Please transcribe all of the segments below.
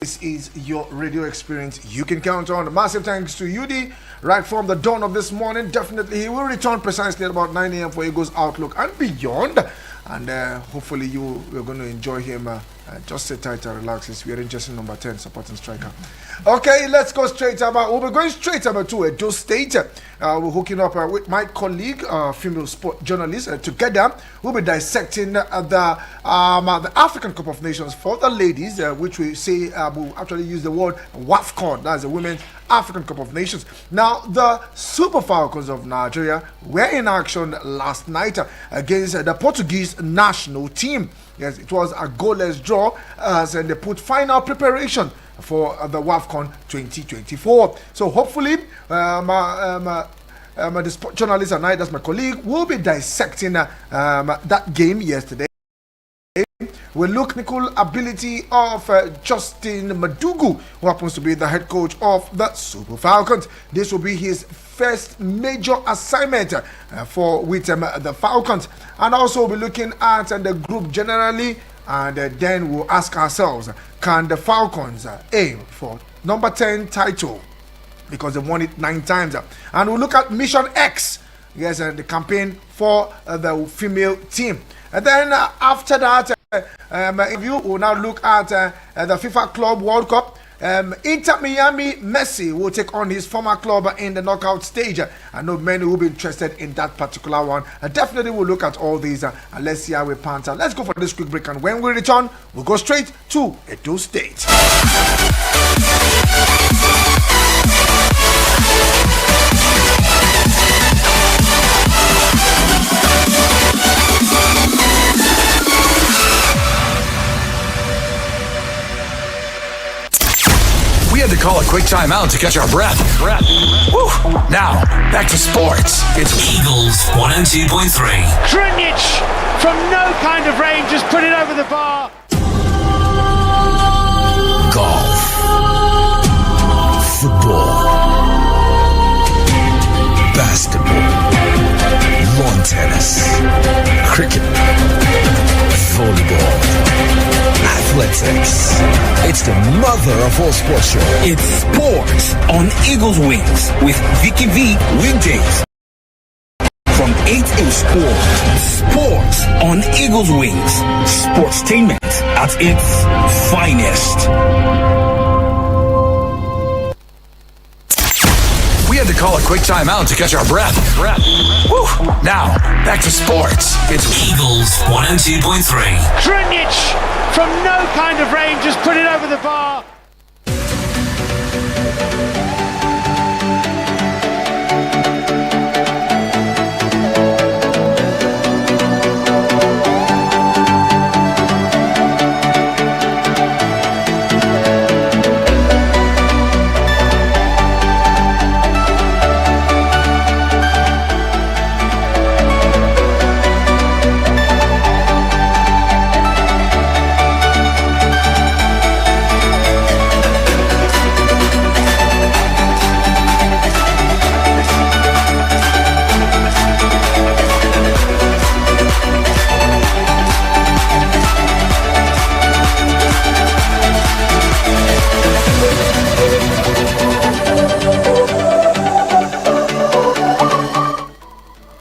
This is your radio experience you can count on. Massive thanks to UD right from the dawn of this morning. Definitely, he will return precisely at about 9 a.m. for Eagles Outlook and beyond. And hopefully, you're going to enjoy him. Just sit tight and relax. We are in just number 10, supporting striker. Okay, let's go straight about. We'll be going straight about to Edo State. We're hooking up with my colleague, female sport journalist. Together, we'll be dissecting the African Cup of Nations for the ladies, which we say we'll actually use the word WAFCON. That's the Women's African Cup of Nations. Now, the Super Falcons of Nigeria were in action last night against the Portuguese national team. Yes, it was a goalless draw as they put final preparation for the WAFCON 2024. So hopefully, the sport journalist and I, that's my colleague, will be dissecting that game yesterday. We look at the technical ability of Justin Madugu, who happens to be the head coach of the Super Falcons. This will be his first major assignment with the Falcons, and also we'll be looking at the group generally, and then we'll ask ourselves, can the Falcons aim for number 10 title, because they won it 9 times, and we'll look at Mission X, yes, and the campaign for the female team. And then after that, if you will now look at the FIFA Club World Cup, Inter Miami Messi will take on his former club in the knockout stage. I know many will be interested in that particular one. Definitely we'll look at all these and let's see how we pan out. Let's go for this quick break, and when we return, we'll go straight to Edo State. We had to call a quick timeout to catch our breath. Woo. Now, back to sports. It's Eagles 102.3. Krunic from no kind of range just put it over the bar. golf, football, basketball, lawn tennis, cricket, volleyball, athletics. It's the mother of all sports show. It's sports on Eagles Wings with Vicky V weekdays from 8 in sports on Eagles Wings. Sportstainment at its finest. We had to call a quick timeout to catch our breath. Woo. Now, back to sports. It's Eagles 102.3. Krunic from no kind of range just put it over the bar.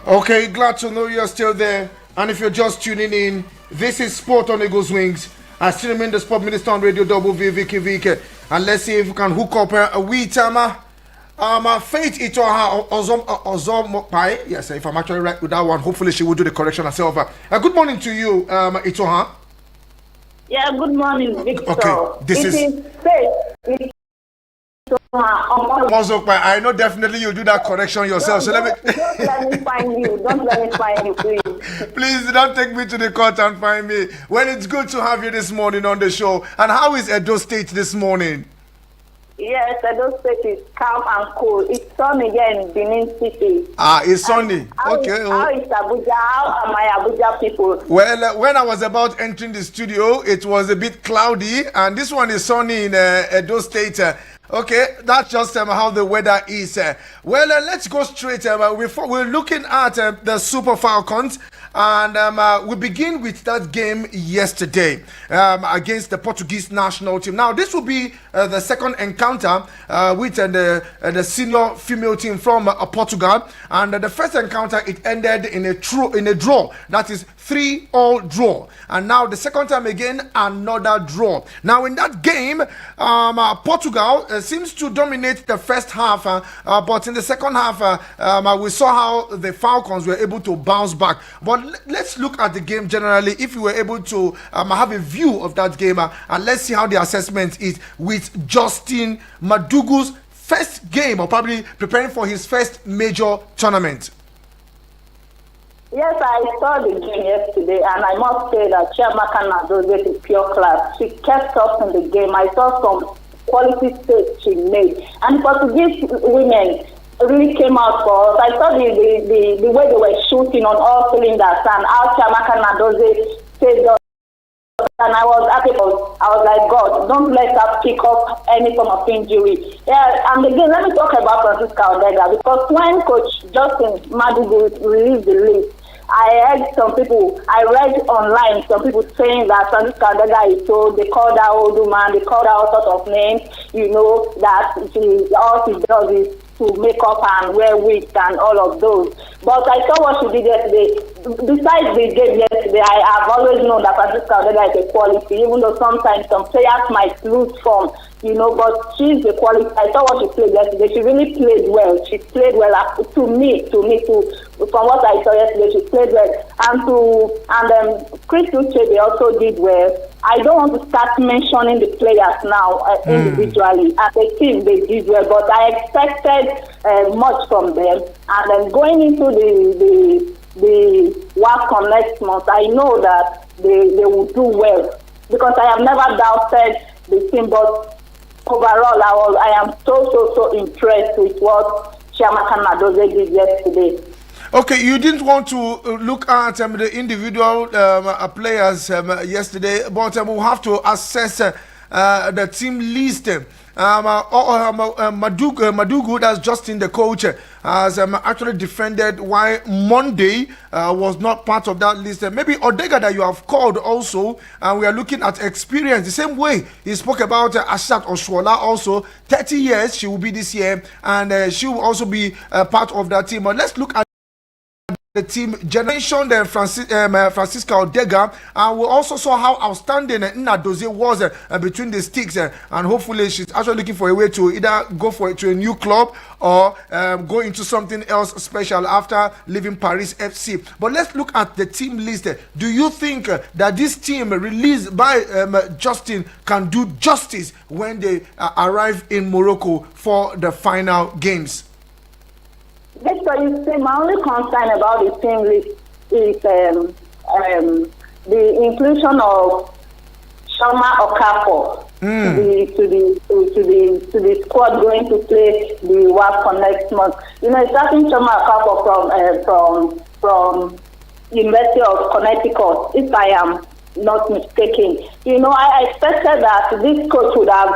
Okay, glad to know you're still there. And if you're just tuning in, this is Sport on Eagles Wings. I still remain the Sport Minister on Radio Vicky Vick. And let's see if we can hook up with Faith Itoha Ozom. Yes, if I'm actually right with that one, hopefully she will do the correction herself. Good morning to you, Itoha. Yeah, good morning, Victor. Okay, this is Faith. I know definitely you do that correction yourself. So Don't let me find you. Don't let me find you, please. Please don't take me to the court and find me. Well, it's good to have you this morning on the show. And how is Edo State this morning? Yes, Edo State is calm and cool. It's sunny here in Benin City. It's sunny. How Okay. How is Abuja? How are my Abuja people? Well, when I was about entering the studio, it was a bit cloudy, and this one is sunny in Edo State. Okay, that's just how the weather is. Let's go straight. We're looking at the Super Falcons And we begin with that game yesterday against the Portuguese national team. Now, this will be the second encounter with the senior female team from Portugal. And the first encounter, it ended in a draw. That is 3-all draw. And now the second time again, another draw. Now, in that game, Portugal seems to dominate the first half, but in the second half, we saw how the Falcons were able to bounce back. But let's look at the game generally. If you were able to have a view of that game, and let's see how the assessment is with Justin Madugu's first game, or probably preparing for his first major tournament. Yes, I saw the game yesterday, and I must say that Chiamaka Nnadozie is pure class. She kept us in the game. I saw some quality saves she made, and Portuguese women really came out for us. I saw the way they were shooting on all cylinders, and how Chiamaka Nnadozie saved us. And I was happy. I was like, God, don't let us pick up any form of injury. Yeah, and again, let me talk about Francisca Odega, because when Coach Justin Madugu released the list, I heard some people, I read online, some people saying that Francisca Odega is so, they called her old woman, they called her all sorts of names, that all she does is to make up and wear wigs and all of those. But I saw what she did yesterday. Besides the game yesterday, I have always known that Francisca Odega is a quality, even though sometimes some players might lose form, but she's the quality. I saw what she played yesterday. She really played well. She played well to me, from what I saw yesterday, she played well. And Chris Uchebe also did well. I don't want to start mentioning the players now individually. As a team, they did well, but I expected much from them. And then going into the WAFCON next month, I know that they will do well, because I have never doubted the team. But overall, I am so impressed with what Chiamaka Nnadozie did yesterday. Okay, you didn't want to look at the individual players yesterday, but we'll have to assess the team list. Madugu, that's Justin, the coach, has actually defended why Monday was not part of that list. Maybe Odega that you have called also, and we are looking at experience. The same way he spoke about Ashat Oshola also, 30 years she will be this year, and she will also be part of that team. But let's look at the team generation, Francisca Odega, and we also saw how outstanding Nnadozie was between the sticks, and hopefully she's actually looking for a way to either go to a new club or go into something else special after leaving Paris FC. But let's look at the team list. Do you think that this team released by Justin can do justice when they arrive in Morocco for the final games? Victor, you see, my only concern about the team list is the inclusion of Shoma Okafor to the squad going to play the WAFCON next month. Starting Shoma Okafor from University of Connecticut, if I am not mistaken. I expected that this coach would have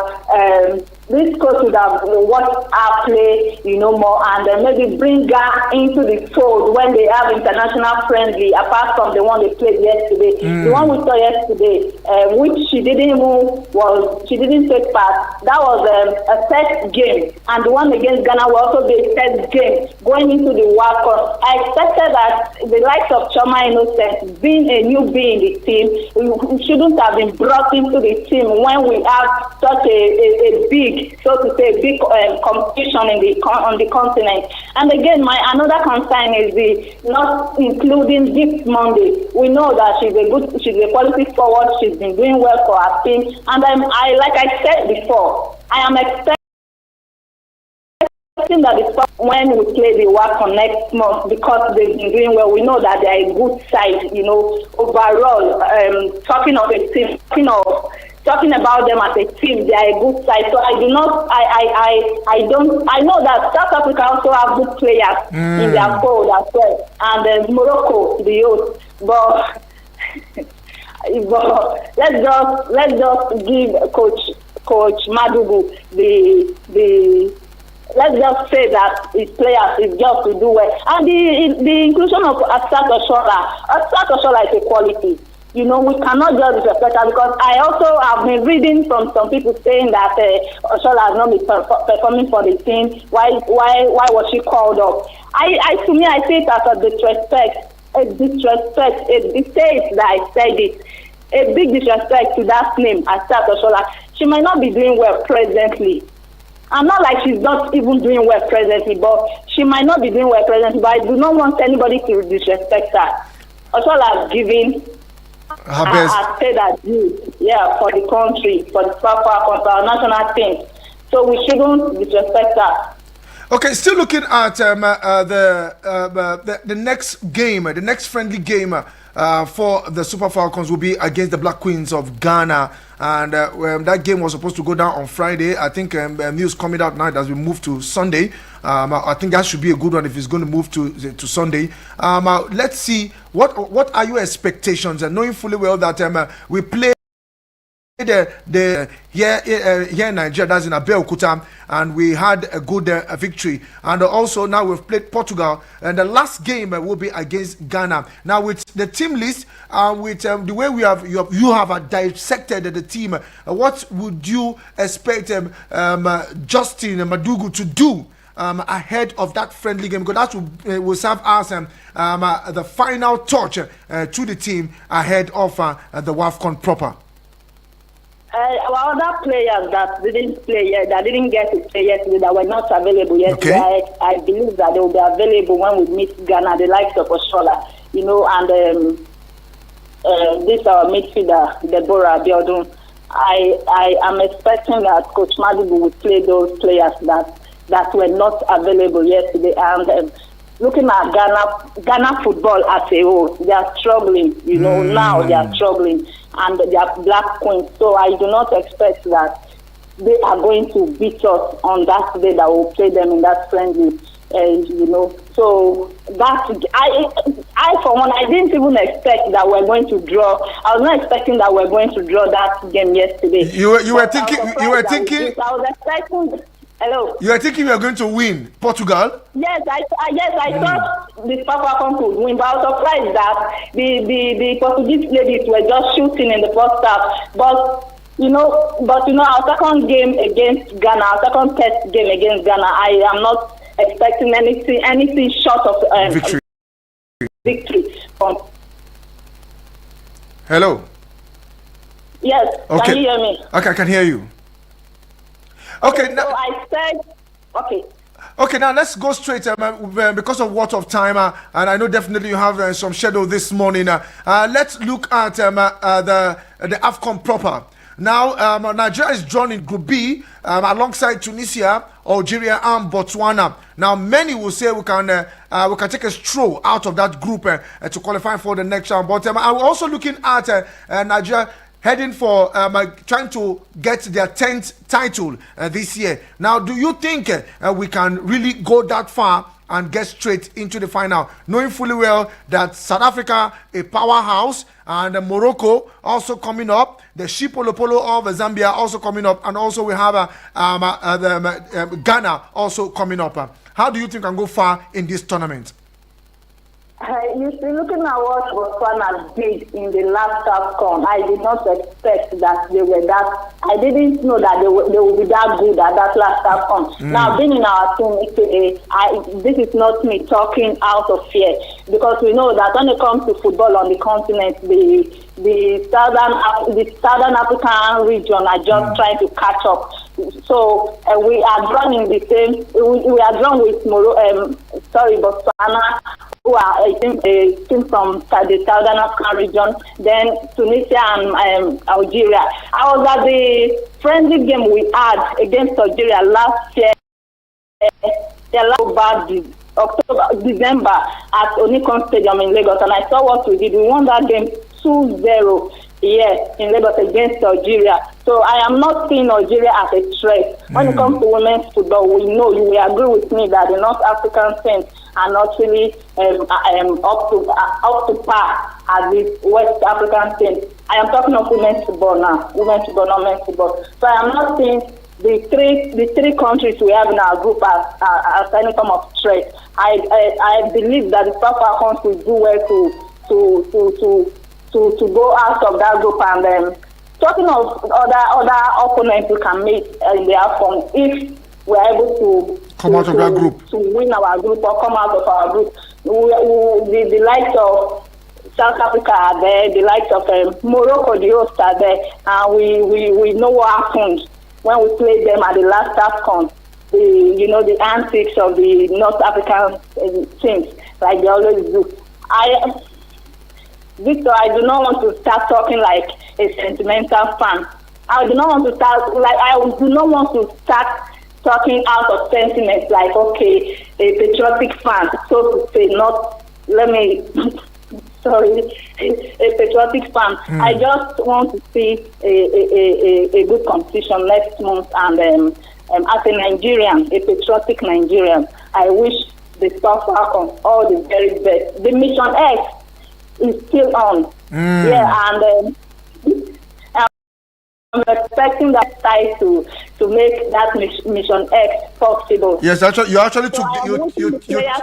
watched our play, more, and maybe bring her into the fold when they have international friendly, apart from the one they played yesterday. The one we saw yesterday, which she didn't take part. That was a first game, and the one against Ghana will also be a first game going into the World Cup. I expected that the likes of Choma Innocent, being a newbie in the team, shouldn't have been brought into the team when we have such a big, so to say, competition on the continent. And again, my another concern is the not including this Monday. We know that she's a quality forward. She's been doing well for her team, and like I said before, I am expecting that when we play the WAFCON next month, because they've been doing well, we know that they are a good side, overall. Talking of a team, talking about them as a team, they are a good side. So I know that South Africa also have good players in their fold as well, and Morocco, the host. But let's just give Coach Madugu let's just say that his players is just to do well. And the inclusion of Asat Oshola is a quality. You know, we cannot just disrespect her, because I also have been reading from some people saying that Oshola has not been performing for the team. Why was she called up? To me, I see it as a disrespect, a mistake that I said it. A big disrespect to that name, Asat Oshola. She might not be doing well presently. I'm not like she's not even doing well presently, but she might not be doing well presently. But I do not want anybody to disrespect her. Oshola has given her best. Has said that for the country, for the for our national team. So we shouldn't disrespect her. Okay, still looking at the next game, the next friendly game for the Super Falcons will be against the Black Queens of Ghana, and that game was supposed to go down on Friday. I think news coming out now as we move to Sunday. I think that should be a good one if it's going to move to Sunday. Let's see what are your expectations, and knowing fully well that we play the here in Nigeria, that's in Abeokuta, and we had a good victory. And also now we've played Portugal, and the last game will be against Ghana. Now with the team list, with the way you have dissected the team, what would you expect Justin Madugu to do ahead of that friendly game? Because that will serve as the final touch to the team ahead of the WAFCON proper. Other players that didn't play yet, that didn't get to play yesterday, that were not available yesterday, okay. I believe that they will be available when we meet Ghana, the likes of Oshola, you know, and this our midfielder, Deborah Abiodun. I am expecting that Coach Madibu will play those players that were not available yesterday. And looking at Ghana football as a whole, they are struggling, you know, now they are struggling. And they are Black Queens, so I do not expect that they are going to beat us on that day that we'll play them in that friendly, you know. So that I for one, I didn't even expect that we're going to draw. I was not expecting that we're going to draw that game yesterday. You were thinking. I was expecting. Hello. You were thinking we are going to win Portugal? Yes, I thought the Super Falcons could win, but I was surprised that the Portuguese ladies were just shooting in the first half. But you know, our second game against Ghana, our second test game against Ghana, I am not expecting anything short of victory. Hello. Yes. Okay. Can you hear me? Okay, I can hear you. Okay, so now I said, okay. Okay, now let's go straight because of what of time, and I know definitely you have some schedule this morning. Let's look at the AFCON proper. Now, Nigeria is drawn in Group B alongside Tunisia, Algeria, and Botswana. Now, many will say we can take a stroll out of that group to qualify for the next round. But I'm also looking at Nigeria heading for trying to get their 10th title this year. Now, do you think we can really go that far and get straight into the final, knowing fully well that South Africa, a powerhouse, and Morocco also coming up, the Shipolopolo of Zambia also coming up, and also we have Ghana also coming up. How do you think we can go far in this tournament? You see, looking at what Botswana did in the last AFCON, I did not expect that they were that. I didn't know that they would be that good at that last AFCON. Now, being in our team, this is not me talking out of fear, because we know that when it comes to football on the continent, the southern African region are just trying to catch up. So we are drawn in the same. We are drawn with Botswana, who are a team from the southern African region. Then Tunisia and Algeria. I was at the friendly game we had against Algeria last year. December at Onikon Stadium in Lagos, and I saw what we did. We won that game 2-0. Yes, in Lagos against Algeria. So I am not seeing Algeria as a threat. When it comes to women's football, we know, you will agree with me that the North African teams are not really up to par as the West African teams. I am talking of women's football now, not men's football. So I am not seeing the three countries we have in our group as any form of threat. I believe that the South Africans will do well to go out of that group. And talking of other opponents we can meet in the AFCON, if we're able to come out of that group, to win our group or come out of our group, the likes of South Africa are there, the likes of Morocco, the hosts are there, and we know what happened when we played them at the last AFCON. The antics of the North African teams, like they always do. Victor, I do not want to start talking like a sentimental fan. I do not want to start talking out of sentiment, like, okay, a patriotic fan, so to say, not, let me, sorry, a patriotic fan. I just want to see a good competition next month, and as a Nigerian, a patriotic Nigerian, I wish the South Africans all the very best. The Mission X is still on. Yeah, and I'm expecting that side to make that Mission X possible. Yes, actually, you actually took the players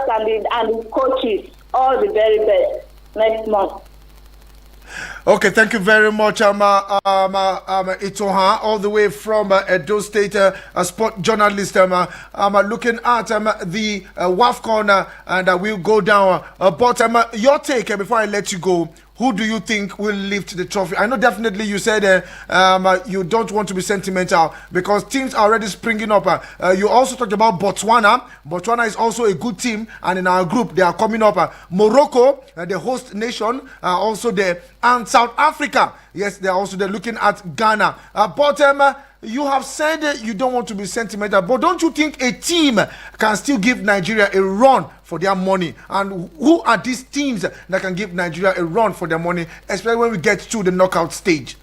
and the coaches all the very best next month. Okay, thank you very much, Itoha, all the way from Edo State, a sport journalist. Looking at the WAFCON, and we'll go down. But your take before I let you go. Who do you think will lift the trophy? I know definitely you said you don't want to be sentimental because teams are already springing up. You also talked about Botswana. Botswana is also a good team, and in our group they are coming up. Morocco, the host nation, are also there, and South Africa. Yes, they're also there. Looking at Ghana, but you have said you don't want to be sentimental, but don't you think a team can still give Nigeria a run for their money? And who are these teams that can give Nigeria a run for their money, especially when we get to the knockout stage?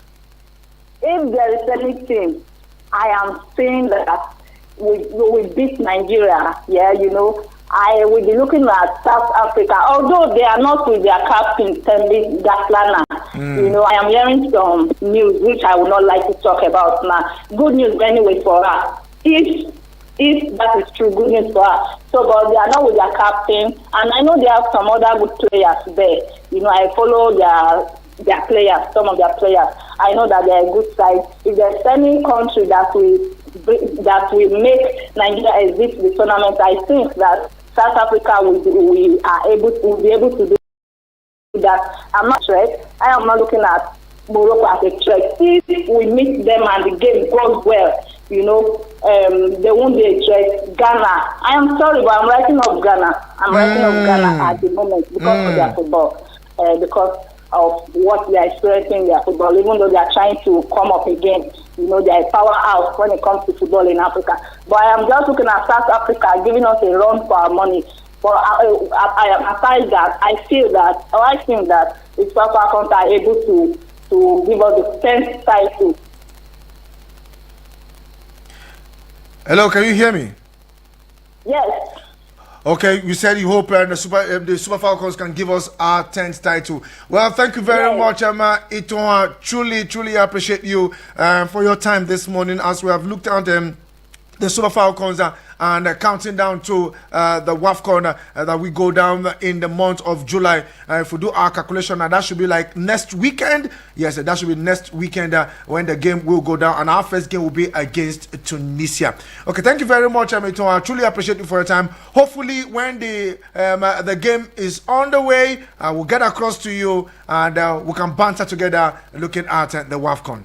If there is any team, I am saying that we beat Nigeria. Yeah, I will be looking at South Africa, although they are not with their captain, Tembi Gatlana. I am hearing some news which I would not like to talk about now. Good news anyway for us. If that is true, good news for us. So, but they are not with their captain, and I know they have some other good players there. I follow their players, some of their players. I know that they are a good side. If there's any country that will make Nigeria exit the tournament, I think that South Africa will be able to do that. I'm not threat. I am not looking at Morocco as a threat. If we meet them and the game goes well, they won't be a threat. Ghana, I am sorry, but I'm writing off Ghana. I'm writing off Ghana at the moment because of their football, because of what they are experiencing in their football, even though they are trying to come up again. They are a powerhouse when it comes to football in Africa. But I am just looking at South Africa giving us a run for our money. But aside that, I think that the South Africans are able to give us the 10th title. Hello, can you hear me? Yes. Okay, you said you hope the Super Falcons can give us our 10th title. Well, thank you very much, Itoha. Truly appreciate you for your time this morning as we have looked at the Super Falcons and counting down to the WAFCON that we go down in the month of July. If we do our calculation, that should be like next weekend. Yes, that should be next weekend when the game will go down, and our first game will be against Tunisia. Okay, thank you very much, Amito. I truly appreciate you for your time. Hopefully, when the game is on the way, we'll get across to you and we can banter together looking at the WAFCON.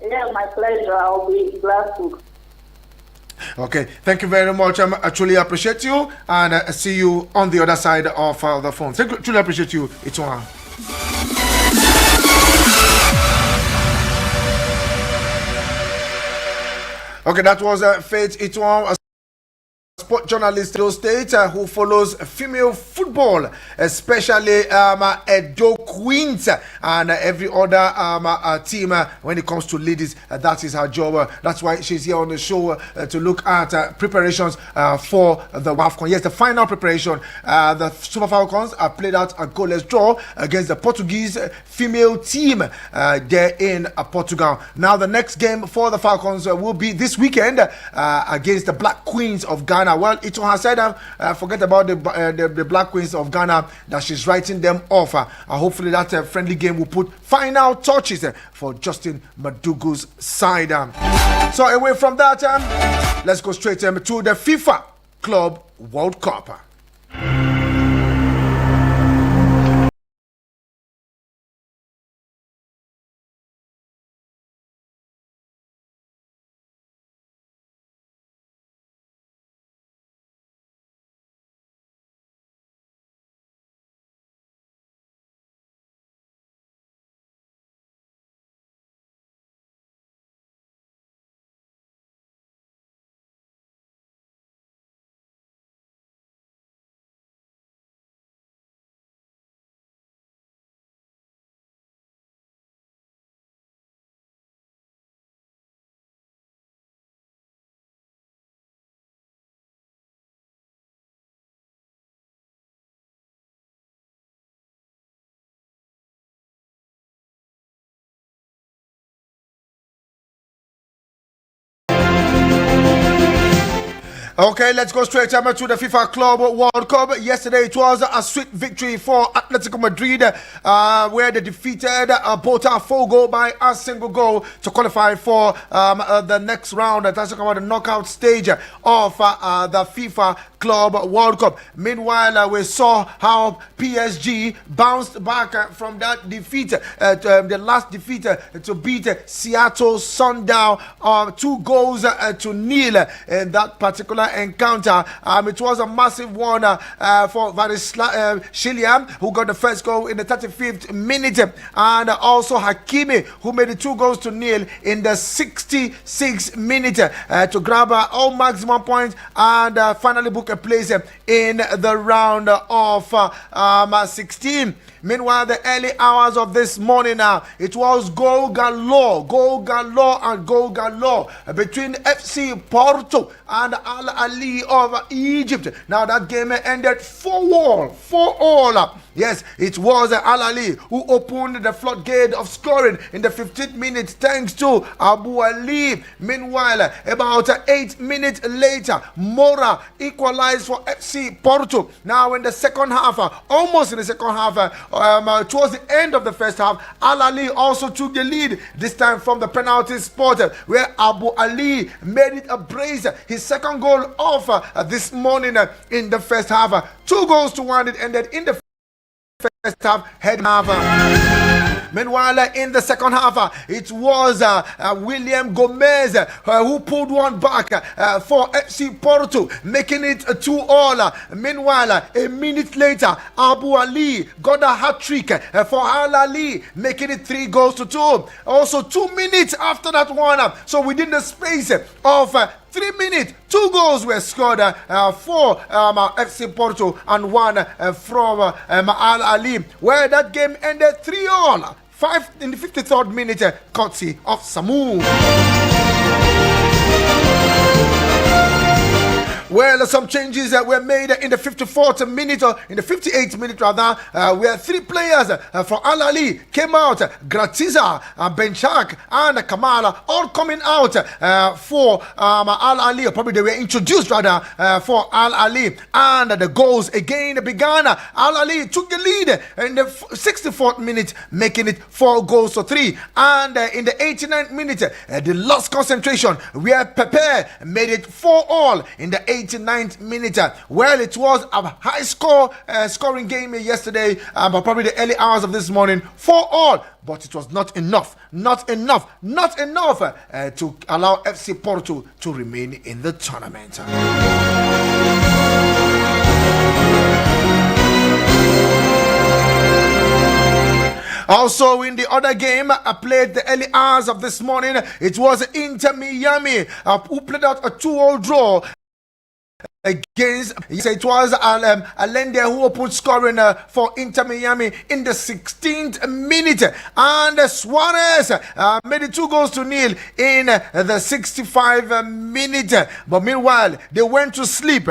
Yeah, my pleasure. I'll be glad to. Okay, thank you very much. I truly appreciate you, and see you on the other side of the phone. Thank you, truly appreciate you. It's on. Okay, that was Faith Ituan, a sport journalist in those states who follows female football, especially Edo Queens, and every other team when it comes to ladies. That is her job. That's why she's here on the show to look at preparations for the WAFCON. Yes, the final preparation. The Super Falcons played out a goalless draw against the Portuguese female team there in Portugal. Now the next game for the Falcons will be this weekend against the Black Queens of Ghana. Well, Ito has said, forget about the Black Queens of Ghana, that she's writing them off. Hopefully that friendly game will put final touches for Justin Madugu's side. So away from that, let's go straight to the FIFA Club World Cup. Okay, let's go straight to the FIFA Club World Cup. Yesterday it was a sweet victory for Atletico Madrid, where they defeated Botafogo by a single goal to qualify for the next round. That's about the knockout stage of the FIFA Club World Cup. Meanwhile, we saw how PSG bounced back from that defeat, the last defeat, to beat Seattle Sundown 2-0 in that particular encounter. It was a massive one for Shiliam, who got the first goal in the 35th minute, and also Hakimi, who made it 2-0 in the 66th minute to grab all maximum points and finally book a place in the round of 16. Meanwhile, the early hours of this morning it was goal galore between FC Porto and Al Ahly of Egypt. Now that game ended 4-all. Yes, it was Al Ahly who opened the floodgate of scoring in the 15th minute thanks to Abu Ali. Meanwhile, about 8 minutes later, Mora equalized for FC Porto. Now in the second half, almost in the second half, towards the end of the first half, Al Ahly also took the lead, this time from the penalty spot, where Abu Ali made it a brace, his second goal of this morning in the first half. 2-1, it ended in the first half, head half. Meanwhile, in the second half, it was William Gomez who pulled one back for FC Porto, making it 2-all. Meanwhile, a minute later, Abu Ali got a hat-trick for Al Ahly, making it 3-2. Also, 2 minutes after that one, so within the space of 3 minutes, 2 goals were scored for FC Porto and one from Al Ahly, where that game ended 3-all. 5 in the 53rd minute, courtesy of Samu. Well, some changes were made in the 54th minute, or in the 58th minute rather, where 3 players from Al Ahly came out. Gratiza, Benchak and Kamala all coming out for Al Ahly, or probably they were introduced rather for Al Ahly. And the goals again began. Al Ahly took the lead in the 64th minute, making it 4-3. And in the 89th minute, they lost concentration, where Pepe made it 4-all in the 89th minute. Well, it was a high scoring game yesterday, but probably the early hours of this morning, 4-all. But it was not enough to allow FC Porto to remain in the tournament. Also, in the other game played the early hours of this morning, it was Inter Miami who played out a 2-all draw against, yes, it was Allende who opened scoring for Inter Miami in the 16th minute, and Suarez made it 2-0 in the 65 minute. But meanwhile, they went to sleep.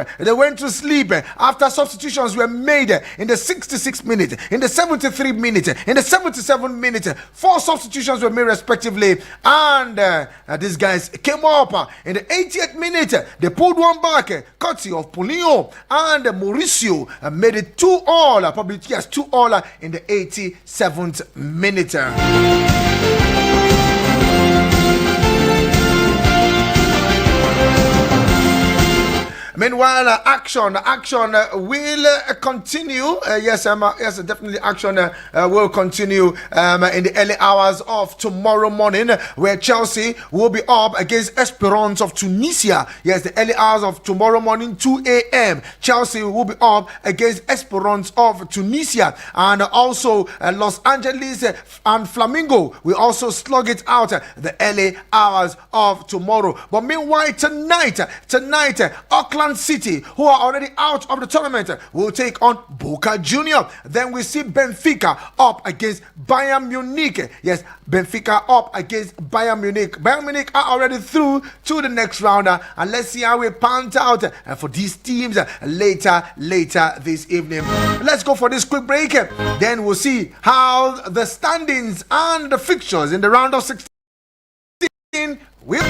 After substitutions were made in the 66th minute, in the 73 minute, in the 77 minute. 4 substitutions were made respectively, and these guys came up in the 80th minute. They pulled one back, courtesy of Paulinho, and Mauricio made it 2-all, probably, yes, 2-all in the 87th minute. Meanwhile, action will continue. Yes, definitely action will continue in the early hours of tomorrow morning, where Chelsea will be up against Esperance of Tunisia. Yes, the early hours of tomorrow morning, 2 a.m. Chelsea will be up against Esperance of Tunisia, and also Los Angeles and Flamingo will also slug it out the early hours of tomorrow. But meanwhile, tonight, Auckland City, who are already out of the tournament, will take on Boca Junior. Then we see Benfica up against Bayern Munich. Yes, Benfica up against Bayern Munich. Bayern Munich are already through to the next round, and let's see how we pan out for these teams later this evening. Let's go for this quick break. Then we'll see how the standings and the fixtures in the round of 16 will.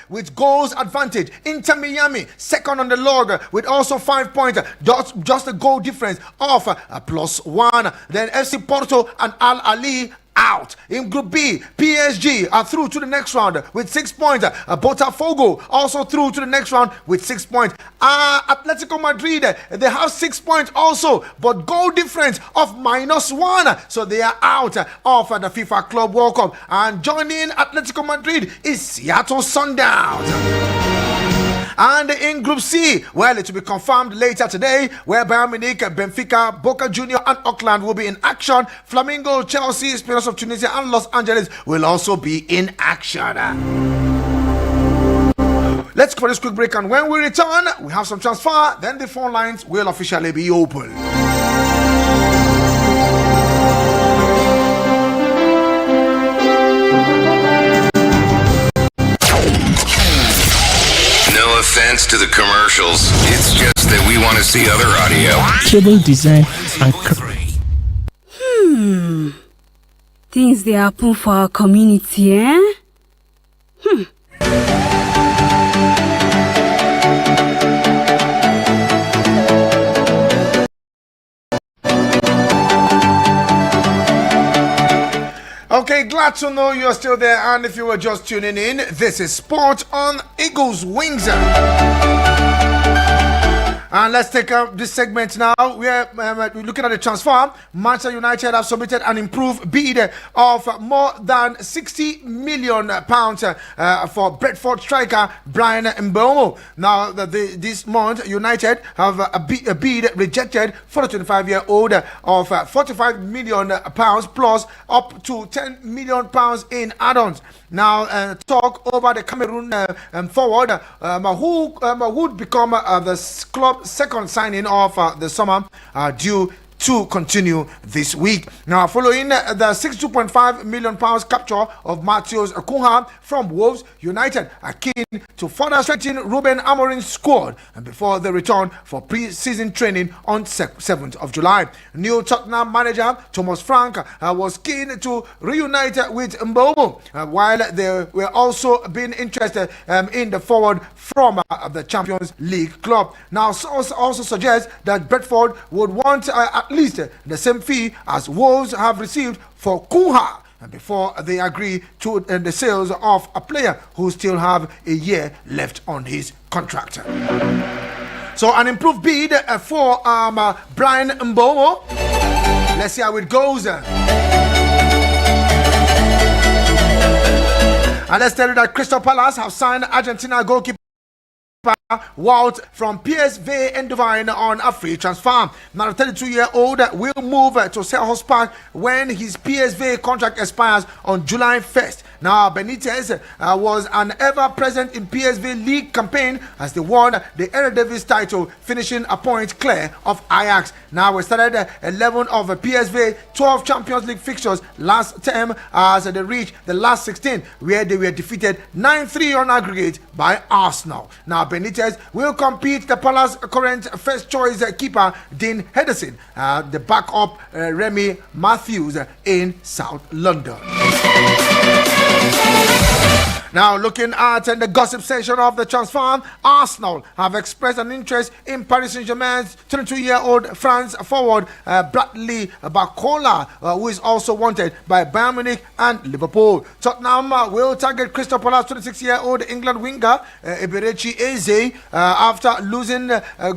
With goals advantage, Inter Miami second on the log with also 5 points, just a goal difference of +1. Then FC Porto and Al Ahly out. In Group B, PSG are through to the next round with 6 points. Botafogo also through to the next round with 6 points. Atletico Madrid, they have 6 points also, but goal difference of -1, so they are out of the FIFA Club World Cup. And joining Atletico Madrid is Seattle Sounders. And in Group C, well, it will be confirmed later today, where Bayern Munich, Benfica, Boca Junior, and Auckland will be in action. Flamingo, Chelsea, Esperance of Tunisia, and Los Angeles will also be in action. Let's go for this quick break, and when we return, we have some transfer. Then the phone lines will officially be open. Offense to the commercials. It's just that we want to see other audio. Cable design and things they happen for our community, eh? Okay, glad to know you're still there, and if you were just tuning in, this is Sport on Eagles Wings. And let's take up this segment now. We're looking at the transfer. Manchester United have submitted an improved bid of more than £60 million for Brentford striker Brian Mbeumo. Now, this month, United have a bid rejected for the 25-year-old of £45 million plus up to £10 million in add-ons. Now, talk over the Cameroon forward who would become the club's second signing of the summer due to continue this week. Now, following the £62.5 million capture of Matheus Cunha from Wolves, United are keen to further strengthen Ruben Amorim's squad and before the return for pre-season training on 7th of July. New Tottenham manager Thomas Frank was keen to reunite with Mbeumo, while they were also being interested in the forward from the Champions League club. Now, source also suggests that Brentford would want at least the same fee as Wolves have received for Cunha before they agree to the sales of a player who still have a year left on his contract. So an improved bid for Brian Mbeumo. Let's see how it goes. And let's tell you that Crystal Palace have signed Argentina goalkeeper Walt from PSV Eindhoven on a free transfer. Now, the 32-year-old will move to Selhurst Park when his PSV contract expires on July 1st. Now, Benitez was an ever-present in PSV league campaign as they won the Eredivisie title, finishing a point clear of Ajax. Now, we started 11 of PSV 12 Champions League fixtures last term as they reached the last 16, where they were defeated 9-3 on aggregate by Arsenal. Now, Benitez will compete the Palace current first choice keeper Dean Henderson, the backup Remy Matthews in South London. Now, looking at the gossip section of the transfer, Arsenal have expressed an interest in Paris Saint-Germain's 22-year-old France forward Bradley Barcola, who is also wanted by Bayern Munich and Liverpool. Tottenham will target Crystal Palace 26-year-old England winger Eberechi Eze after losing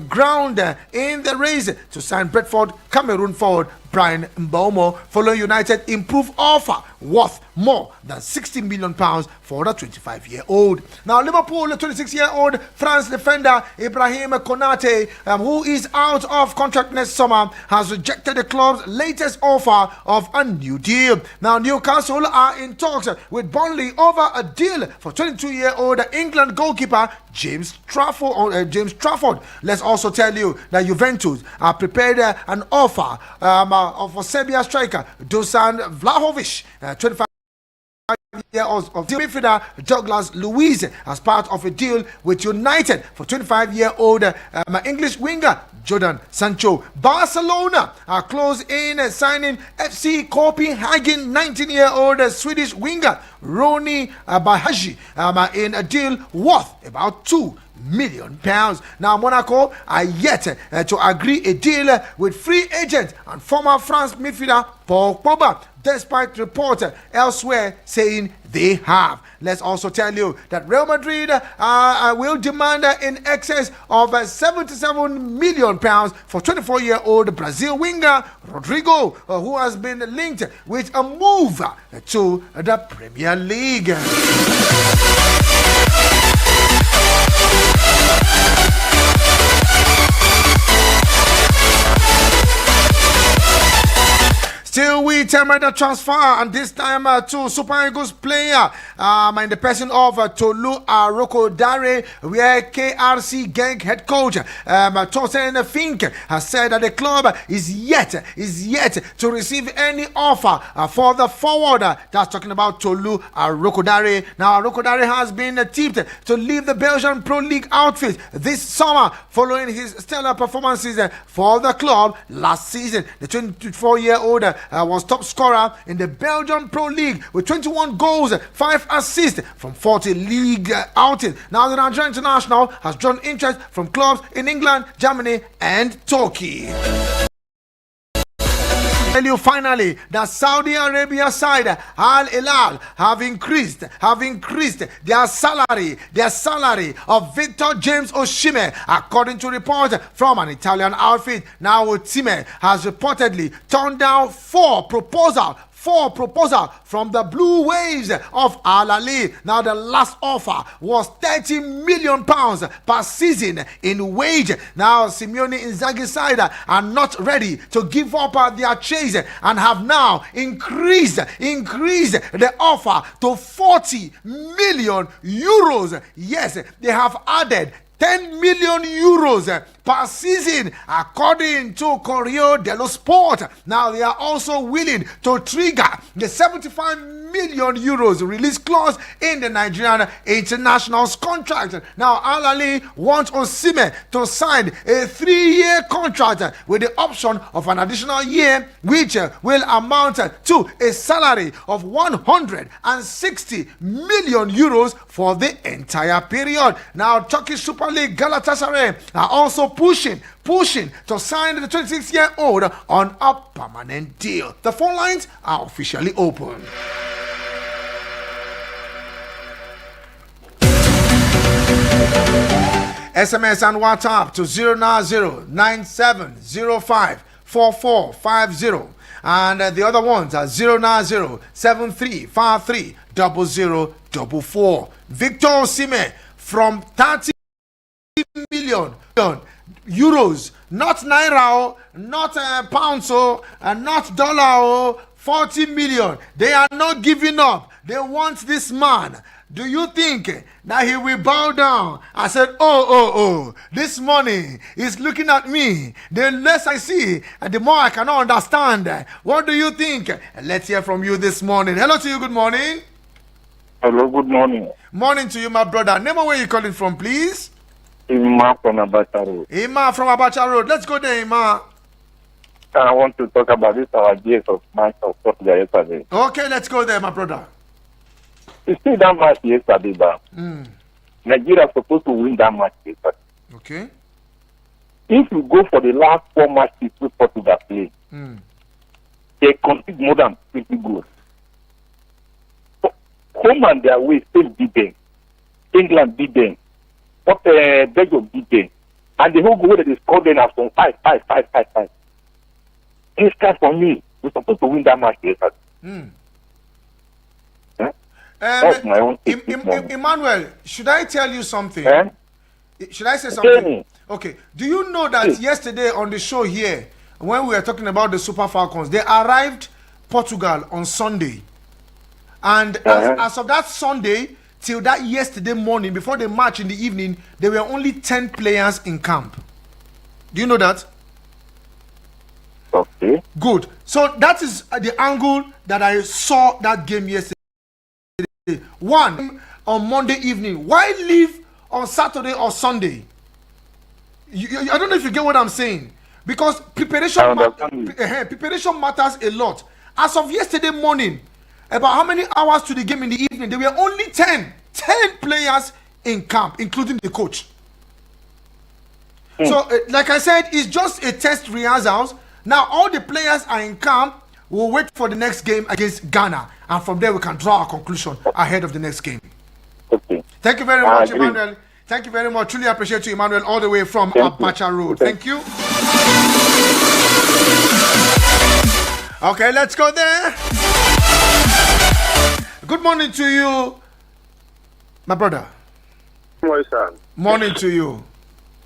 ground in the race to sign Brentford Cameroon forward Brian Mbeumo following United improved offer worth more than £60 million for the 25-year-old. Now, Liverpool 26-year-old France defender Ibrahim Konate, who is out of contract next summer, has rejected the club's latest offer of a new deal. Now, Newcastle are in talks with Burnley over a deal for 22-year-old England goalkeeper James Trafford. Let's also tell you that Juventus are prepared an offer for Serbia striker Dusan Vlahovic, 25 years of midfielder Douglas Luiz as part of a deal with United for 25-year-old English winger Jordan Sancho. Barcelona are close in signing FC Copenhagen 19-year-old Swedish winger Ronny Bahaji in a deal worth about £2 million. Now, Monaco are yet to agree a deal with free agent and former France midfielder Paul Pogba, despite reports elsewhere saying they have. Let's also tell you that Real Madrid will demand in excess of £77 million for 24-year-old Brazil winger Rodrigo, who has been linked with a move to the Premier League. Still, we terminate the transfer, and this time to Super Eagles player in the person of Tolu Arokodare, where KRC Genk head coach Torsten Fink has said that the club is yet to receive any offer for the forward. That's talking about Tolu Arokodare. Now, Arokodare has been tipped to leave the Belgian Pro League outfit this summer following his stellar performances for the club last season. The 24-year-old was top scorer in the Belgian Pro League with 21 goals, 5 assists from 40 league outings. Now, the Nigerian international has drawn interest from clubs in England, Germany, and Turkey. Tell you finally that Saudi Arabia side Al Hilal have increased their salary of Victor James Osimhen, according to reports from an Italian outfit. Now, Osimhen has reportedly turned down four proposals from the Blue Waves of Al Ahly. Now, the last offer was £30 million per season in wage. Now, Simeone Inzaghi's side are not ready to give up their chase and have now increased the offer to €40 million. Yes, they have added €10 million per season, according to Corriere dello Sport. Now, they are also willing to trigger the €75 million release clause in the Nigerian international's contract. Now, Al Ahly wants Osimhen to sign a 3-year contract with the option of an additional year, which will amount to a salary of €160 million for the entire period. Now, Turkish Super League Galatasaray are also pushing to sign the 26-year-old on a permanent deal. The phone lines are officially open. SMS and WhatsApp to 090-9705-4450. And the other ones are 090-7353-0044. Victor Osimhen from 30 euros, not naira, not pounds, not dollar, 40 million. They are not giving up. They want this man. Do you think that he will bow down? I said, oh, this money is looking at me. The less I see, the more I cannot understand. What do you think? Let's hear from you this morning. Hello to you, good morning. Hello, good morning. Morning to you, my brother. Name where you calling from, please. Ima from Abacha Road. Ima from Abacha Road. Let's go there, Ima. I want to talk about this our days of match of Portugal yesterday. Okay, let's go there, my brother. You see that match yesterday, but Nigeria is supposed to win that match yesterday. Okay. If you go for the last 4 matches with Portugal play, they concede more than 50 goals. Home and their way still beat them. England beat them. But Belgium beat them. And the whole goal that they scored them have some 5. It's time for me. We're supposed to win that match yesterday. That's my own Emmanuel, should I tell you something? Should I say Tell something? me. Okay. Do you know that yesterday on the show here, when we were talking about the Super Falcons, they arrived Portugal on Sunday. And as of that Sunday till that yesterday morning, before the match in the evening, there were only 10 players in camp. Do you know that? Okay. Good. So that is the angle that I saw that game yesterday. One, on Monday evening. Why leave on Saturday or Sunday? I don't know if you get what I'm saying. Because preparation matters a lot. As of yesterday morning, about how many hours to the game in the evening, there were only 10 players in camp, including the coach. So, like I said, it's just a test rehearsals. Now, all the players are in camp. We'll wait for the next game against Ghana. And from there, we can draw a conclusion ahead of the next game. Okay. Thank you very much, Emmanuel. Thank you very much. Truly appreciate you, Emmanuel, all the way from Abacha Road. Thank you. Okay, let's go there. Good morning to you, my brother. Morning, sir. Morning to you.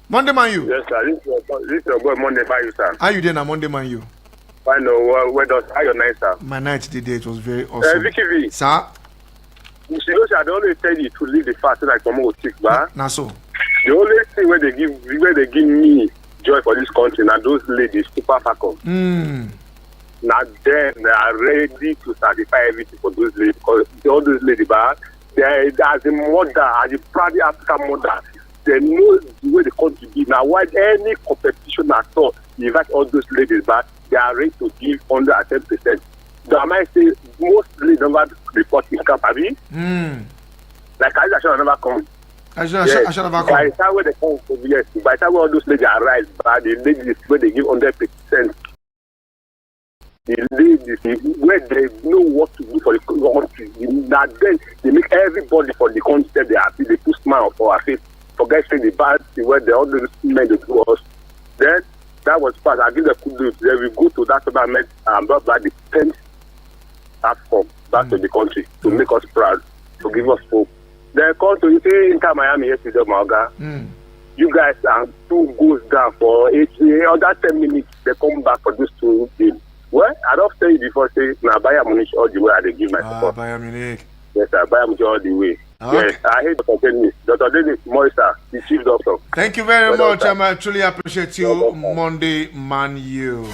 Monday man you. Yes, sir. This is your boy Monday by you, sir. How you doing on Monday man you? I know. Where does how your night, sir? My night today, it was very awesome. Vicky V. Sir? You see, I don't always tell you to leave the fast so that someone will sick, but Nah, so. the only thing where they give me joy for this country now those ladies, Super Falcons. Now then they are ready to satisfy everything for those ladies because all those ladies, but they as a mother, as a proud African mother, they know the way the country be. Now, why any competition at all, you invite all those ladies back, they are ready to give under 10%. So I might say most ladies never report in camp, have you? Like I should never come. I should never come. By the time when they come, yes, by the time when all those ladies arrive, but the ladies where they give 100%. The ladies where they know what to do for the country. Now then they make everybody for the country they happy. They put smile for our face. Forget saying the bad thing where all those men they do us. Then that was fast. I give the kudos. Then we go to that tournament and brought back the 10th platform back to the country to make us proud, to give us hope. Then come to you say Inter Miami yesterday, Maga. You guys are 2 goals down for 8 other 10 minutes. They come back for those 2 games. Well, I don't say it before, say, now Bayern Munich all the way, I give my support. Bayern Munich. Yes, sir, Bayern Munich all the way. Okay. Yes, I hate Dr. Dennis. Dr. Dennis Moisa, the chief doctor. Thank you very much. I truly appreciate you, Monday Man U.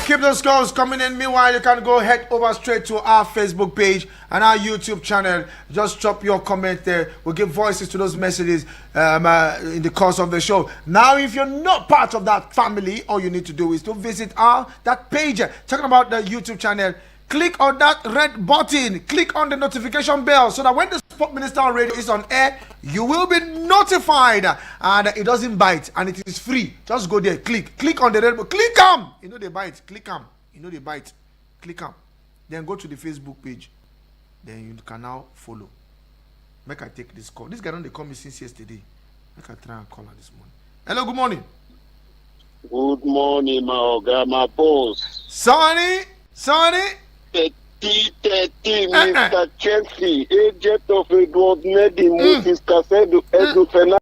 Keep those calls coming in. Meanwhile, you can go head over straight to our Facebook page and our YouTube channel. Just drop your comment there. We'll give voices to those messages in the course of the show. Now, if you're not part of that family, all you need to do is to visit that page. Talking about the YouTube channel. Click on that red button. Click on the notification bell so that when the Sport Minister on Radio is on air, you will be notified. And it doesn't bite and it is free. Just go there. Click on the red button. Click them. You know they bite. Click them. You know they bite. Click them. Then go to the Facebook page. Then you can now follow. Make I take this call. This guy don't they call me since yesterday. Make I try and call her this morning. Hello, good morning. Good morning, my boss. Sonny. 30, Mr. Chelsea, agent of Edward Neddy, Moses Casedo, Edu Fernandez.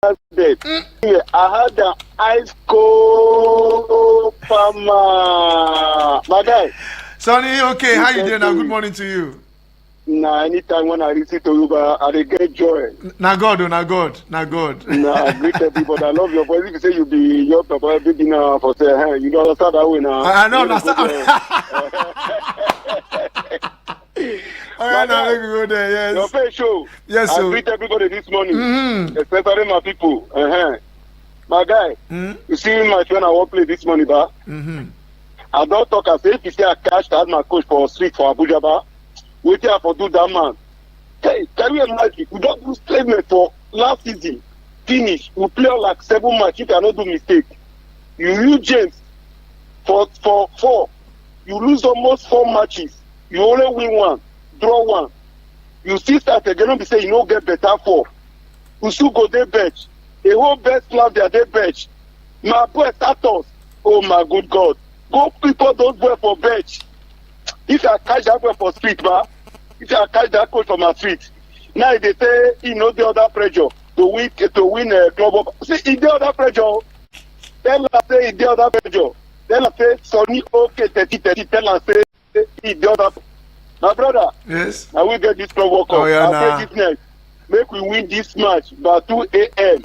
I had an ice cold farmer. My guy. Sonny, okay, how you doing now? Good morning to you. Nah, anytime when I listen to you, I dey get joy. Now God, oh, now God, now God. Nah, great everybody. I love your voice. If you say you be your papa, baby now for say, hey, you don't understand that way now. I know, understand. All right, now let me go there. Yes. Your face show. Yes, I sir. greet everybody this morning, Mm-hmm. especially my people. My guy, you see my friend I work play this morning, ba. I don't talk as if you say I catch that my coach for street for Abuja, ba. Wait here for do that man. Hey, can you imagine? We don't do statement for last season. Finish. We play like 7 matches. You cannot do mistake. You lose James for 4. You lose almost 4 matches. You only win 1, draw 1. You still start again and be saying you don't get better 4. You still go there bench. The whole best club they are bench. My boy status. Oh my good God. Go people those boys for bench. If I catch that boy for street, ba. If I catch that coach from my street. Now they say he know the other pressure to win a club up. See, in the other pressure. Tell us say in the other pressure. Tell us say Sonny okay 30. Tell us say in the other. My brother. Yes. I will get this club work up. Oh, yeah, I'll play this next. Make we win this match by 2 a.m.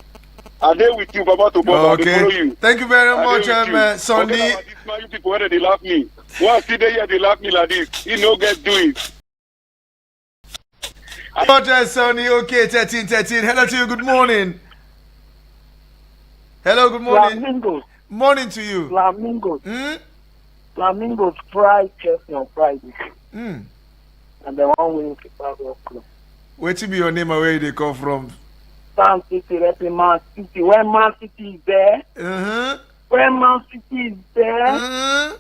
I dey with you, Baba to Baba. Okay. Follow you. Thank you very much, Sonny. Okay, this man, you people, whether they laugh me. Once see they here, they laugh me like this. He no get do it. Sonny, okay, 13. Hello to you, good morning. Hello, good morning. Flamingos. Morning to you. Flamingos. Flamingos fried Chelsea on Friday. And they won't win Super Bowl Club. Where to be your name and where they come from? Man City, repping Man City. When Man City is there, when Man City is there,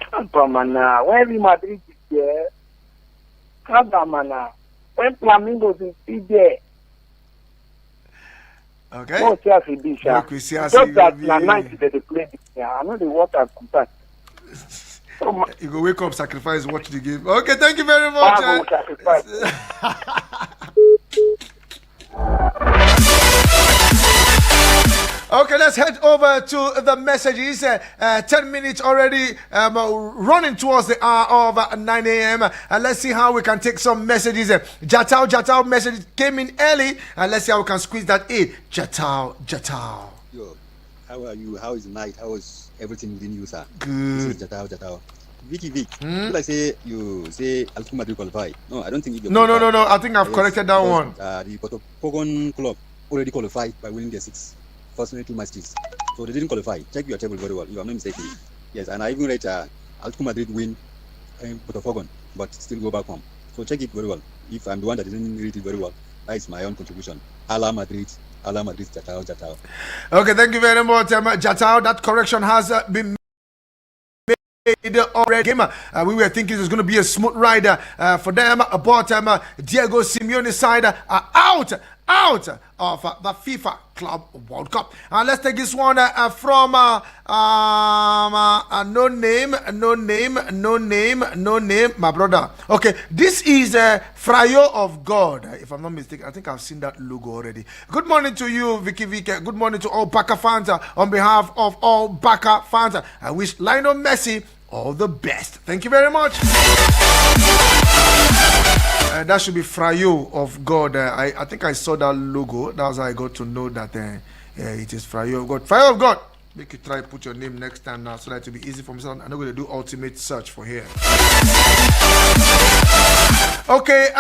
Kabamana. When Real Madrid is there, Kabamana. When Flamingos is still there. Okay. No Chelsea be sure. Just that na night they play this year. I know the water contact. You go wake up, sacrifice, watch the game. Okay, thank you very much. Okay, let's head over to the messages. 10 minutes already running towards the hour of 9 a.m. Let's see how we can take some messages. Jatao message came in early. Let's see how we can squeeze that in. Jatao. Yo, how are you? How is the night? How is everything within you, sir? Good. This is Jatao. Vicky. Like say you say Atletico Madrid qualify. No, I don't think you No. I think I've corrected that one. The Pogon club already qualified by winning their 6 first 2 matches. So they didn't qualify. Check your table very well. You are not mistaken. Yes, and I even read Atletico Madrid win Pogon, but still go back home. So check it very well. If I'm the one that didn't read it very well, that is my own contribution. Ala Madrid, Jatao. Okay, thank you very much, Jatao. That correction has been made already. We were thinking it was going to be a smooth ride for them, but Diego Simeone's side are out of the FIFA Club World Cup. Let's take this one from no name, my brother. Okay, this is Frayo of God, if I'm not mistaken. I think I've seen that logo already. Good morning to you, Vicky. Good morning to all Barca fans. On behalf of all Barca fans, I wish Lionel Messi all the best. Thank you very much. That should be Frayo of God. I think I saw that logo. That's how I got to know that it is Frayo of God. Frayo of God. Make you try put your name next time now so that it will be easy for me. So I'm not going to do ultimate search for here. Okay,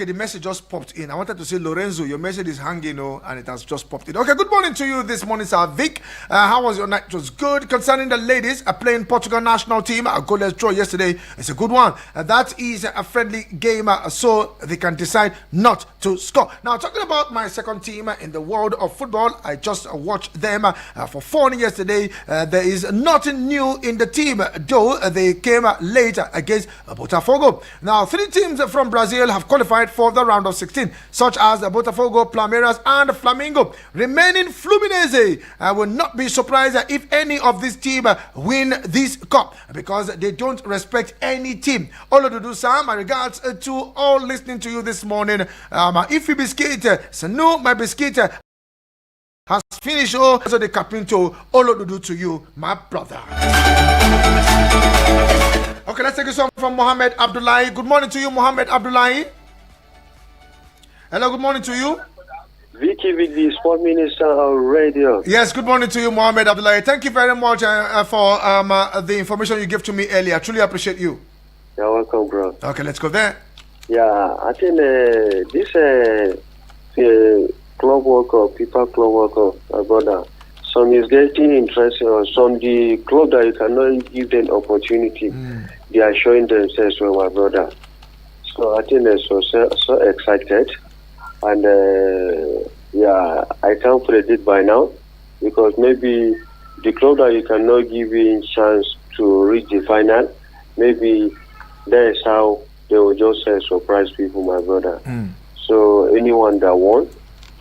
the message just popped in. I wanted to say, Lorenzo, your message is hanging, and it has just popped in. Okay, good morning to you this morning, sir. Vick, how was your night? It was good. Concerning the ladies playing Portugal national team, a goalless draw yesterday. It's a good one. That is a friendly game, so they can decide not to score. Now, talking about my second team in the world of football, I just watched them for 4 yesterday. There is nothing new in the team, though they came later against Botafogo. Now, 3 teams from Brazil have qualified for the round of 16, such as Botafogo, Palmeiras, and Flamengo. Remaining Fluminense will not be surprised if any of these teams win this cup, because they don't respect any team. Olodudu Sam, my regards to all listening to you this morning. If you biscuit, Sanu, my biscuit. has finished. Oh, so the Capinto, Olodudu to you, my brother. Okay, let's take a song from Mohammed Abdullahi. Good morning to you, Mohammed Abdullahi. Hello, good morning to you. Vicky, the Sport Minister on radio. Yes, good morning to you, Mohammed Abdullahi. Thank you very much for the information you gave to me earlier. I truly appreciate you. You're welcome, bro. Okay, let's go there. Yeah, I think this Club World Cup, FIFA Club World Cup, my brother, some is getting interested, some the club that you cannot give them opportunity, they are showing themselves well, my brother. So I think they're so excited. And yeah, I can't predict by now because maybe the club that you cannot give in chance to reach the final, maybe that is how they will just surprise people, my brother. So anyone that won,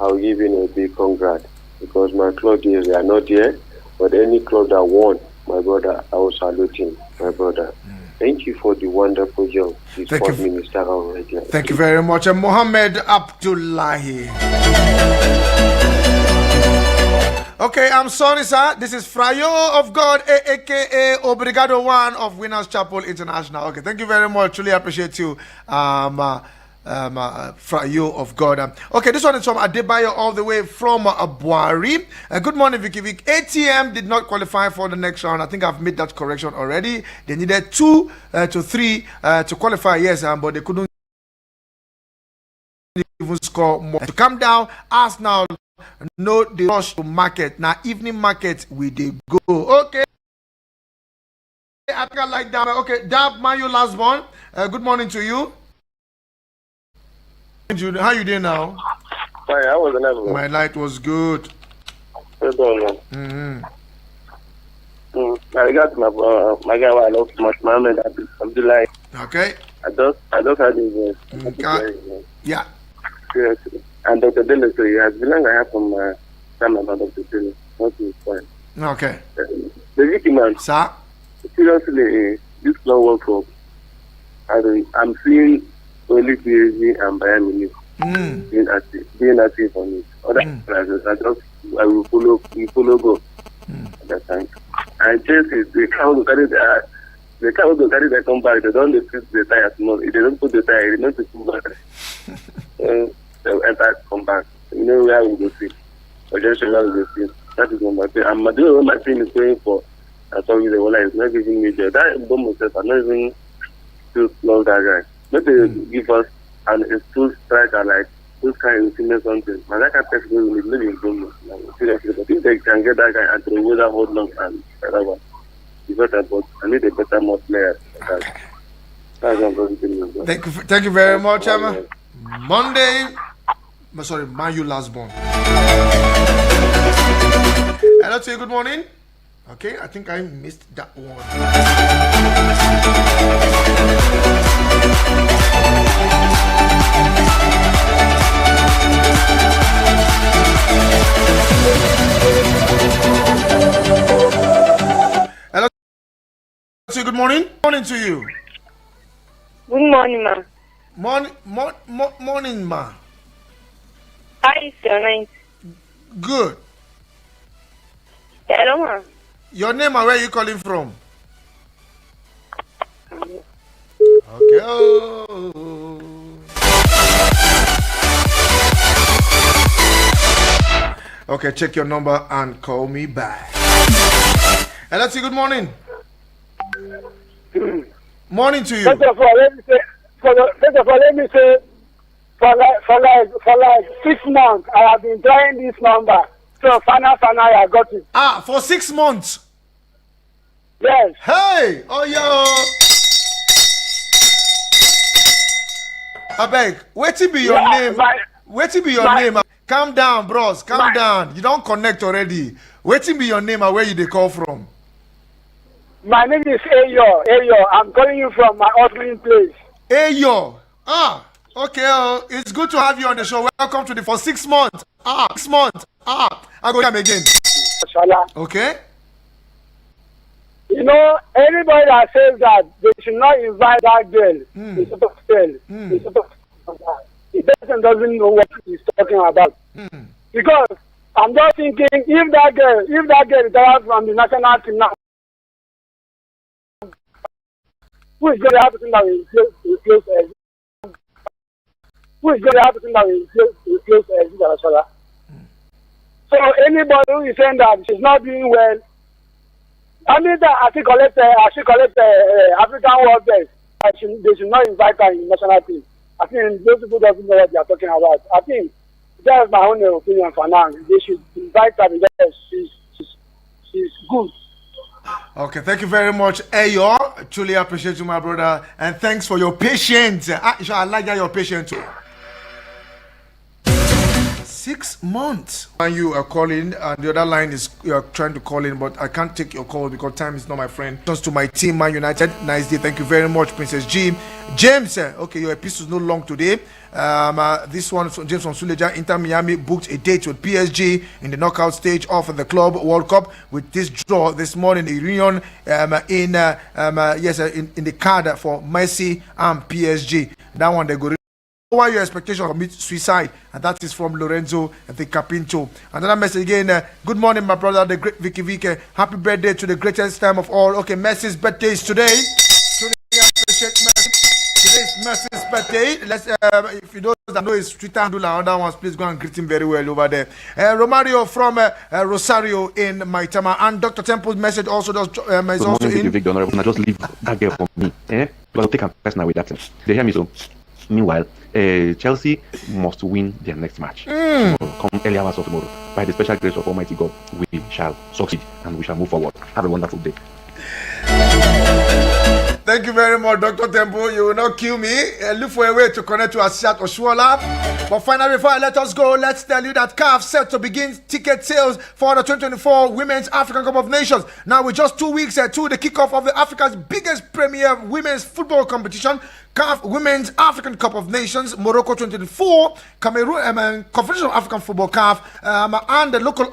I'll give him a big congrats because my club is they are not there, but any club that won, my brother, I will salute him, my brother. Thank you for the wonderful job, the Sport Minister already. Thank you very much. Mohammed Abdullahi. Okay, I'm sorry, sir. This is Frayo of God, aka Obrigado One of Winners Chapel International. Okay, thank you very much. Truly appreciate you, Frayo of God. Okay, this one is from Adebayo all the way from Abuari. Good morning, Vicky Vick. ATM did not qualify for the next round. I think I've made that correction already. They needed 2 to 3 to qualify, yes, but they couldn't even score more. To come down, Arsenal no the rush to market. Now evening market we they go. Okay. I think I like that. Okay, Dab Mayu last one. Good morning to you. How you doing now? Hi, I was another one. My night was good. Well done, man. I got my guy I love so much, Mohammed Abdullahi. Okay. I just had his yeah. Seriously. And Dr. Dele, so he has belonged I have from time about Dr. Dele. Not his point. Okay. The Vicky man. Sir? Seriously, this Club World Cup, I'm seeing only PSG and Bayern Munich being active on it. Other players, I will follow go. That time. And Chelsea, they can't carry their comeback. They don't fix the tire small. They don't put the tire. They don't put back. They'll enter come back. You know where we go see. Or just allow the see. That is number 3. I'm doing what my team is going for. I told you the one is not giving me the that bomb myself. I'm not even to love that guy. But they give us an full striker like those kind of senior something. My that person will live in Gomez. Seriously, but if they can get that guy and the weather hold long and whatever, it's better. But I need a better more player. That's what I'm going to do. Thank you very much, Emma. Monday. Sorry, Mayu last born. Hello to you, good morning. Okay, I think I missed that one. Hello to you, good morning. Morning to you. Good morning, ma. Morning, ma. How is your night? Good. Hello, ma. Your name and where are you calling from? Okay. Okay, check your number and call me back. And let's see, good morning. Morning to you. First of all, let me say, for like 6 months, I have been trying this number. So finally, I got it. For 6 months? Yes. Hey! Oh, yo! I beg, wait be your name. Wait be your name. Calm down, bros. Calm down. You don't connect already. Wait be your name and where you they call from? My name is Ayo. I'm calling you from my hustling place. Ayo. Okay. It's good to have you on the show. Welcome to for 6 months. 6 months. I go come again. Okay. You know, anybody that says that they should not invite that girl, the person doesn't know what he's talking about. Because I'm just thinking if that girl retires from the national team now, who is going to have to think that replace who is going to have to think that replace Zimbabwe? So anybody who is saying that she's not doing well, I mean that I should collect African World Best. They should not invite her in the national team. I think those people doesn't know what they are talking about. I think that's my own opinion for now. They should invite her because she's good. Okay, thank you very much, Ayo. Truly appreciate you, my brother, and thanks for your patience. I like that you're patient too. 6 months. And you are calling, and the other line is you are trying to call in, but I can't take your call because time is not my friend. Just to my team, Man United. Nice day. Thank you very much, Princess Jim. James, okay, your episode is no long today. This one from James from Suleja. Inter Miami booked a date with PSG in the knockout stage of the Club World Cup. With this draw this morning, a reunion in the card for Messi and PSG. That one they go. What are your expectations of commit suicide? And that is from Lorenzo the Capinto. Another message again. Good morning, my brother, the great Vicky Vick. Happy birthday to the greatest time of all. Okay, Messi's birthday is today. Truly appreciate Messi. Today is Messi's birthday. Let's if you don't know his Twitter handle and other ones, please go and greet him very well over there. Romario from Rosario in Maitama, and Dr. Temple's message also does is also in. Vic, I just leave that girl for me. Because I'll take a personal with that. They hear me so. Meanwhile, Chelsea must win their next match. Come early hours of tomorrow. By the special grace of Almighty God, we shall succeed and we shall move forward. Have a wonderful day. Thank you very much, Dr. Temple. You will not kill me. Look for a way to connect to Asisat Oshuola. But finally, before I let us go, let's tell you that CAF set to begin ticket sales for the 2024 Women's African Cup of Nations. Now, with just 2 weeks to the kickoff of Africa's biggest premier women's football competition, CAF Women's African Cup of Nations, Morocco 2024, Cameroon, Confederation of African Football CAF, and the local